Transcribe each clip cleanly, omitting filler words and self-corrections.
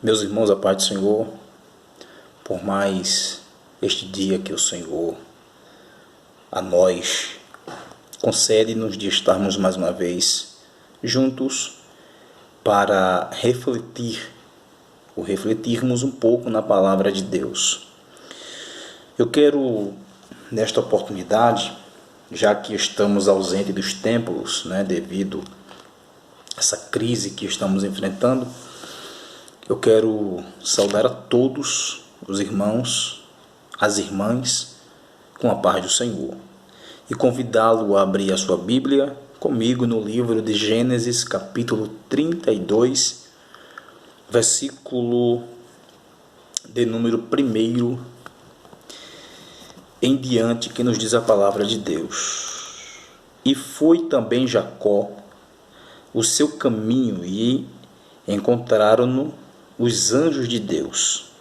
Meus irmãos, a paz do Senhor, por mais este dia que o Senhor a nós concede-nos de estarmos mais uma vez juntos para refletirmos um pouco na palavra de Deus. Eu quero, nesta oportunidade, já que estamos ausentes dos templos, devido a essa crise que estamos enfrentando, eu quero saudar a todos os irmãos, as irmãs, com a paz do Senhor. E convidá-lo a abrir a sua Bíblia comigo no livro de Gênesis, capítulo 32, versículo de número 1 em diante, que nos diz a palavra de Deus. E foi também Jacó o seu caminho, e encontraram-no os anjos de Deus.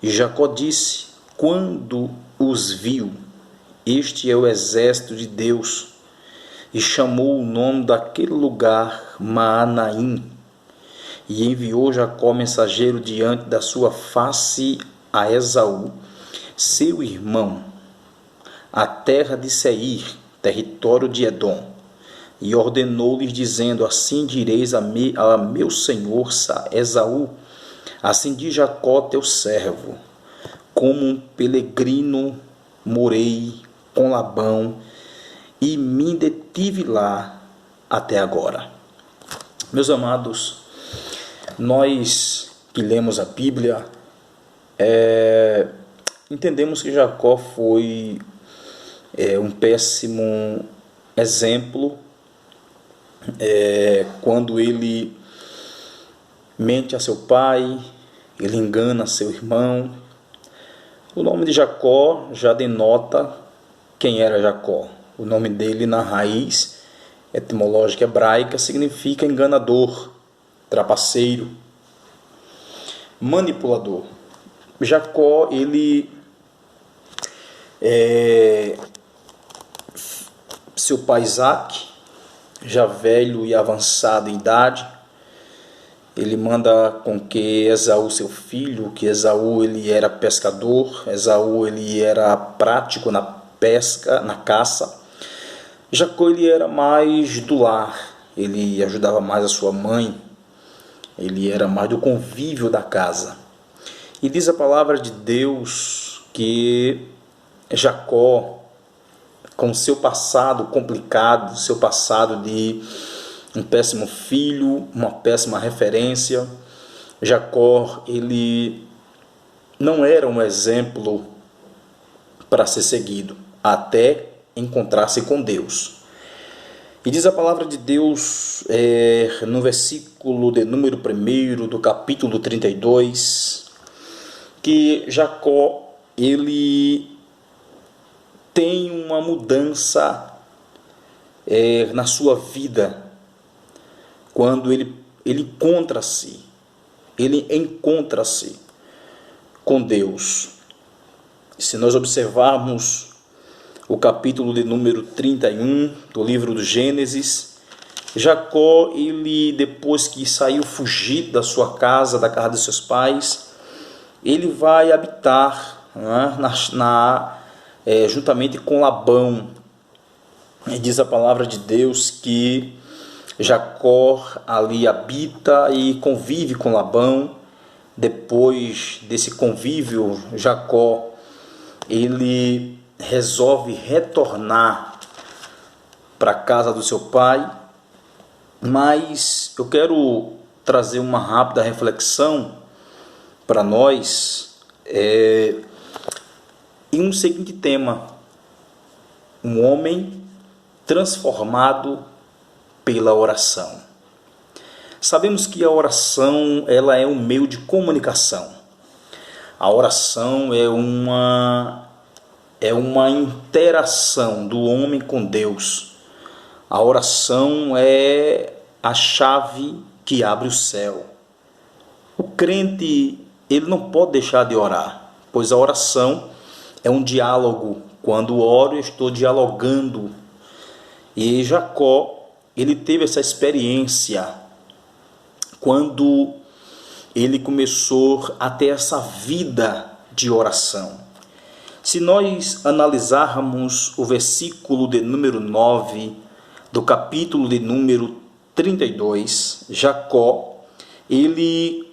E Jacó disse, quando os viu, este é o exército de Deus, e chamou o nome daquele lugar Maanaim. E enviou Jacó mensageiro diante da sua face a Esaú, seu irmão, a terra de Seir, território de Edom, e ordenou-lhes, dizendo, assim direis a meu senhor Esaú, assim diz Jacó teu servo, como um peregrino morei com Labão, e me detive lá até agora. Meus amados, nós que lemos a Bíblia, entendemos que Jacó foi um péssimo exemplo quando ele mente a seu pai, ele engana seu irmão. O nome de Jacó já denota quem era Jacó. O nome dele, na raiz etimológica hebraica, significa enganador, trapaceiro, manipulador. Jacó, seu pai Isaac, já velho e avançado em idade, ele manda com que Esaú, seu filho, que Esaú ele era pescador, Esaú ele era prático na pesca, na caça. Jacó ele era mais do lar, ele ajudava mais a sua mãe, ele era mais do convívio da casa. E diz a palavra de Deus que Jacó, com seu passado complicado, seu passado de um péssimo filho, uma péssima referência, Jacó, ele não era um exemplo para ser seguido, até encontrar-se com Deus. E diz a palavra de Deus no versículo de número 1 do capítulo 32, que Jacó, ele tem uma mudança na sua vida, quando ele encontra-se com Deus. Se nós observarmos o capítulo de número 31 do livro do Gênesis, Jacó, ele, depois que saiu fugido da sua casa, da casa de seus pais, ele vai habitar juntamente com Labão. E diz a palavra de Deus que Jacó ali habita e convive com Labão. Depois desse convívio, Jacó ele resolve retornar para a casa do seu pai. Mas eu quero trazer uma rápida reflexão para nós em um seguinte tema: um homem transformado pela oração. Sabemos que a oração ela é um meio de comunicação. A oração é uma interação do homem com Deus. A oração é a chave que abre o céu. O crente, ele não pode deixar de orar, pois a oração é um diálogo. Quando oro, eu estou dialogando. E Jacó, ele teve essa experiência quando ele começou a ter essa vida de oração. Se nós analisarmos o versículo de número 9 do capítulo de número 32, Jacó, ele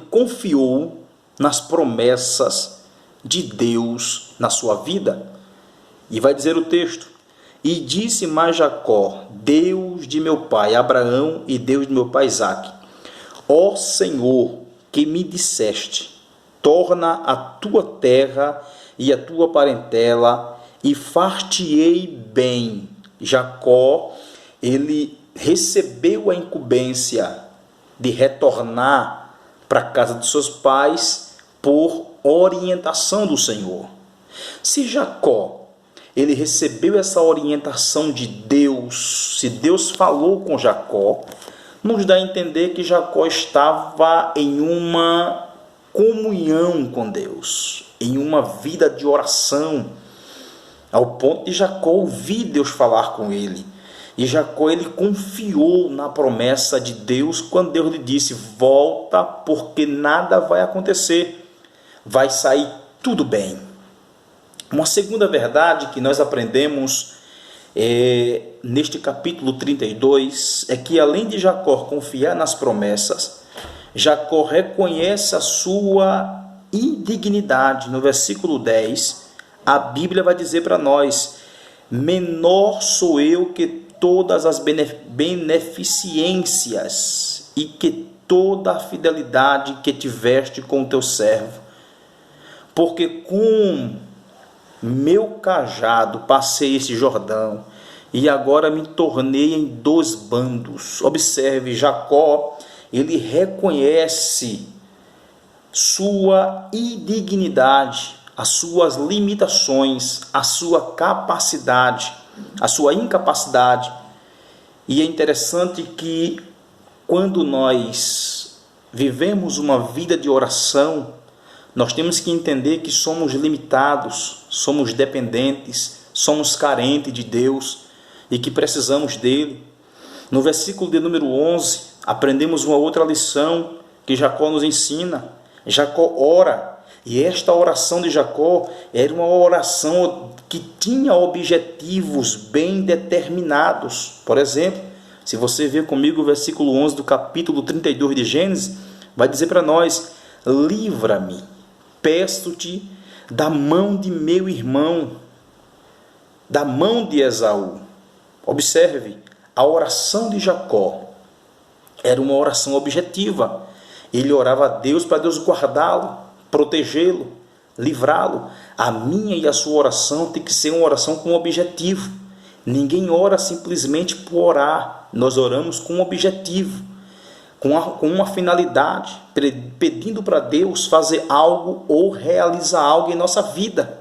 confiou nas promessas de Deus na sua vida. E vai dizer o texto: e disse mais Jacó, Deus de meu pai Abraão e Deus de meu pai Isaque: ó Senhor, que me disseste, torna a tua terra e a tua parentela, e far-te-ei bem. Jacó, ele recebeu a incumbência de retornar para a casa de seus pais por orientação do Senhor. Se Jacó, ele recebeu essa orientação de Deus, se Deus falou com Jacó, nos dá a entender que Jacó estava em uma comunhão com Deus, em uma vida de oração, ao ponto de Jacó ouvir Deus falar com ele. E Jacó, ele confiou na promessa de Deus quando Deus lhe disse: volta, porque nada vai acontecer, vai sair tudo bem. Uma segunda verdade que nós aprendemos neste capítulo 32 é que, além de Jacó confiar nas promessas, Jacó reconhece a sua indignidade. No versículo 10, a Bíblia vai dizer para nós: menor sou eu que todas as beneficências e que toda a fidelidade que tiveste com o teu servo, porque com meu cajado passei esse Jordão, e agora me tornei em 2 bandos. Observe, Jacó, ele reconhece sua indignidade, as suas limitações, a sua capacidade, a sua incapacidade. E é interessante que quando nós vivemos uma vida de oração, nós temos que entender que somos limitados, somos dependentes, somos carentes de Deus e que precisamos dele. No versículo de número 11, aprendemos uma outra lição que Jacó nos ensina. Jacó ora, e esta oração de Jacó era uma oração que tinha objetivos bem determinados. Por exemplo, se você ver comigo o versículo 11 do capítulo 32 de Gênesis, vai dizer para nós: livra-me, peço-te, da mão de meu irmão, da mão de Esaú. Observe, a oração de Jacó era uma oração objetiva. Ele orava a Deus para Deus guardá-lo, protegê-lo, livrá-lo. A minha e a sua oração tem que ser uma oração com objetivo. Ninguém ora simplesmente por orar. Nós oramos com um objetivo, com uma finalidade, pedindo para Deus fazer algo ou realizar algo em nossa vida.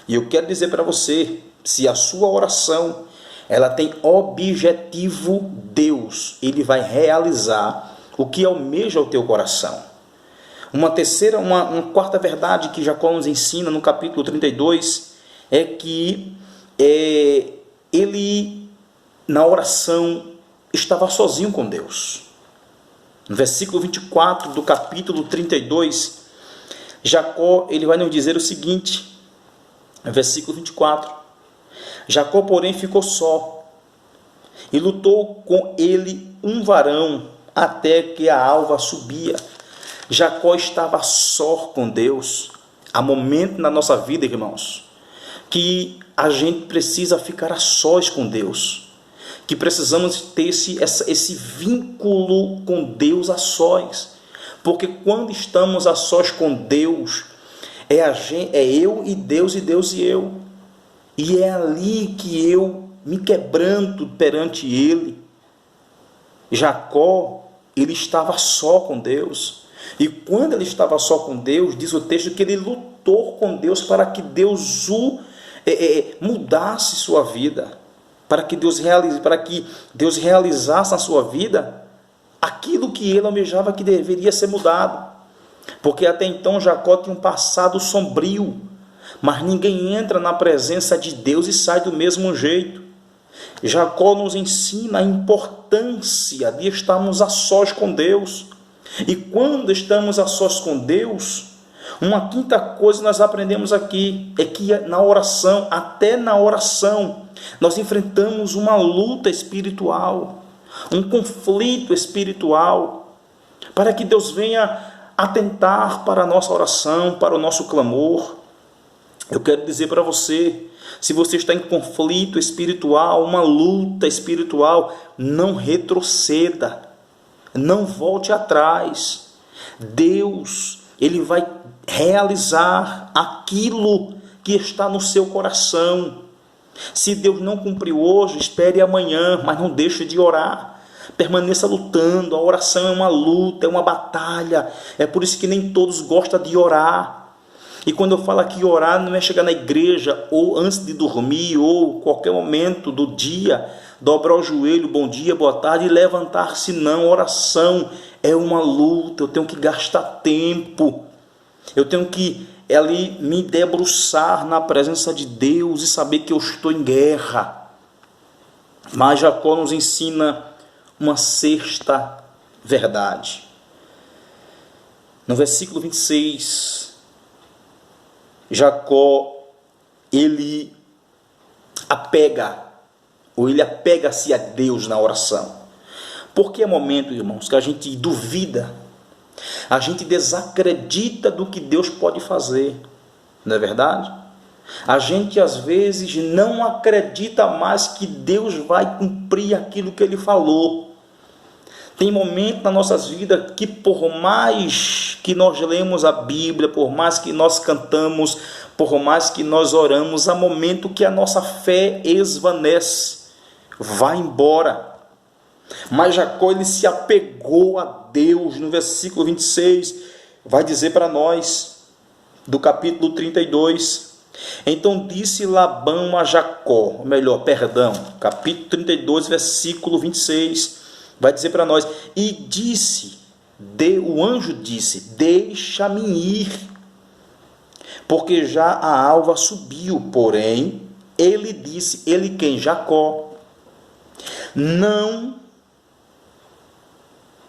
E eu quero dizer para você, se a sua oração ela tem objetivo Deus, ele vai realizar o que almeja o teu coração. Uma quarta verdade que Jacó nos ensina no capítulo 32 é que ele, na oração, estava sozinho com Deus. No versículo 24 do capítulo 32, Jacó, ele vai nos dizer o seguinte, versículo 24: Jacó, porém, ficou só, e lutou com ele um varão, até que a alva subia. Jacó estava só com Deus. Há momentos na nossa vida, irmãos, que a gente precisa ficar a sós com Deus, que precisamos ter esse vínculo com Deus a sós, porque quando estamos a sós com Deus, é eu e Deus e eu, e é ali que eu me quebranto perante Ele. Jacó, ele estava só com Deus, e quando ele estava só com Deus, diz o texto que ele lutou com Deus para que Deus mudasse sua vida, para que Deus realizasse na sua vida aquilo que ele almejava que deveria ser mudado, porque até então Jacó tinha um passado sombrio, mas ninguém entra na presença de Deus e sai do mesmo jeito. Jacó nos ensina a importância de estarmos a sós com Deus. E quando estamos a sós com Deus, uma quinta coisa nós aprendemos aqui é que na oração, até na oração, nós enfrentamos uma luta espiritual, um conflito espiritual, para que Deus venha atentar para a nossa oração, para o nosso clamor. Eu quero dizer para você, se você está em conflito espiritual, uma luta espiritual, não retroceda, não volte atrás. Deus, Ele vai realizar aquilo que está no seu coração. Se Deus não cumpriu hoje, espere amanhã, mas não deixe de orar. Permaneça lutando. A oração é uma luta, é uma batalha. É por isso que nem todos gostam de orar. E quando eu falo aqui orar, não é chegar na igreja ou antes de dormir ou qualquer momento do dia, dobrar o joelho, bom dia, boa tarde e levantar-se. Não, oração é uma luta. Eu tenho que gastar tempo. Eu tenho que ali me debruçar na presença de Deus e saber que eu estou em guerra. Mas Jacó nos ensina uma sexta verdade. No versículo 26, Jacó, ele apega-se a Deus na oração. Porque é momento, irmãos, que a gente duvida, a gente desacredita do que Deus pode fazer, não é verdade? A gente às vezes não acredita mais que Deus vai cumprir aquilo que Ele falou. Tem momento nas nossas vidas que por mais que nós lemos a Bíblia, por mais que nós cantamos, por mais que nós oramos, há momento que a nossa fé esvanece, vai embora. Mas Jacó, ele se apegou a Deus. No versículo 26, vai dizer para nós, do capítulo 32, então disse Labão a Jacó, capítulo 32, versículo 26, vai dizer para nós, e disse, o anjo disse, deixa-me ir, porque já a alva subiu. Porém, ele disse, ele quem? Jacó, não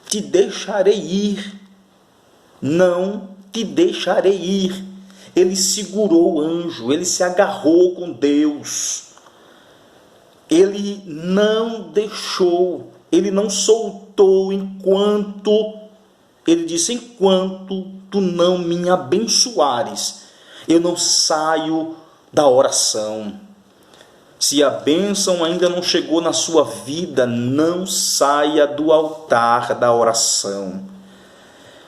te deixarei ir, não te deixarei ir. Ele segurou o anjo, ele se agarrou com Deus, ele não deixou, ele não soltou enquanto, ele disse, enquanto tu não me abençoares, eu não saio da oração. Se a bênção ainda não chegou na sua vida, não saia do altar da oração.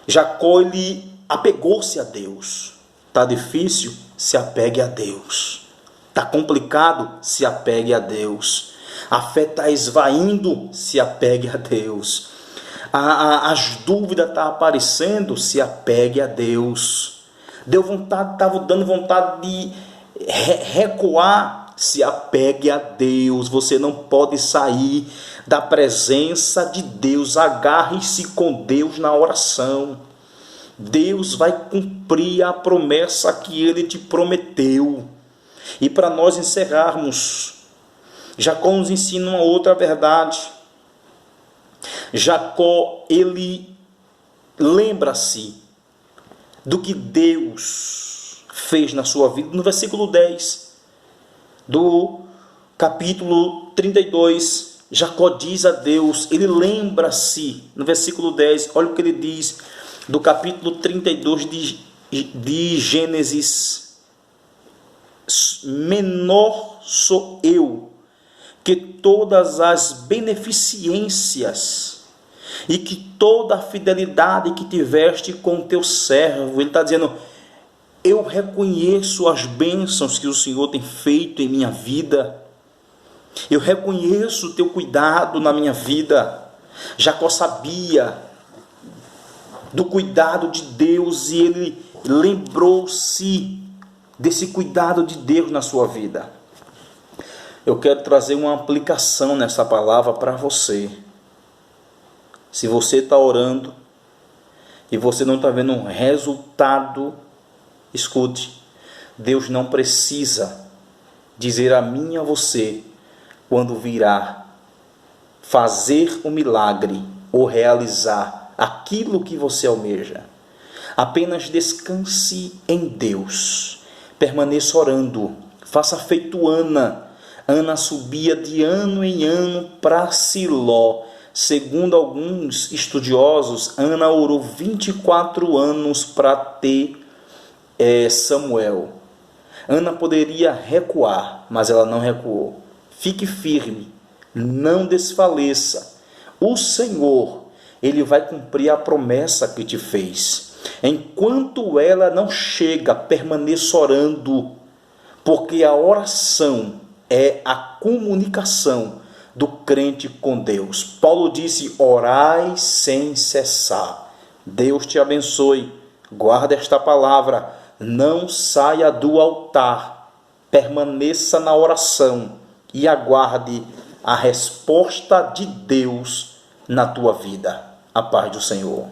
Jacó, ele apegou-se a Deus. Está difícil? Se apegue a Deus. Está complicado? Se apegue a Deus. A fé está esvaindo? Se apegue a Deus. As dúvidas estão aparecendo? Se apegue a Deus. Estava dando vontade de recuar? Se apegue a Deus. Você não pode sair da presença de Deus. Agarre-se com Deus na oração. Deus vai cumprir a promessa que Ele te prometeu. E para nós encerrarmos, Jacó nos ensina uma outra verdade. Jacó, ele lembra-se do que Deus fez na sua vida. No versículo 10 do capítulo 32, Jacó diz a Deus, ele lembra-se, no versículo 10, olha o que ele diz, do capítulo 32 de Gênesis, menor sou eu que todas as beneficências e que toda a fidelidade que tiveste com teu servo. Ele está dizendo, eu reconheço as bênçãos que o Senhor tem feito em minha vida, eu reconheço o teu cuidado na minha vida. Jacó sabia do cuidado de Deus e ele lembrou-se desse cuidado de Deus na sua vida. Eu quero trazer uma aplicação nessa palavra para você. Se você está orando e você não está vendo um resultado, escute, Deus não precisa dizer a mim e a você quando virá fazer o milagre ou realizar aquilo que você almeja. Apenas descanse em Deus. Permaneça orando. Faça feito Ana. Ana subia de ano em ano para Siló. Segundo alguns estudiosos, Ana orou 24 anos para ter Samuel. Ana poderia recuar, mas ela não recuou. Fique firme, não desfaleça. O Senhor, Ele vai cumprir a promessa que te fez. Enquanto ela não chega, permaneça orando, porque a oração é a comunicação do crente com Deus. Paulo disse: orai sem cessar. Deus te abençoe. Guarda esta palavra. Não saia do altar. Permaneça na oração e aguarde a resposta de Deus na tua vida. A paz do Senhor.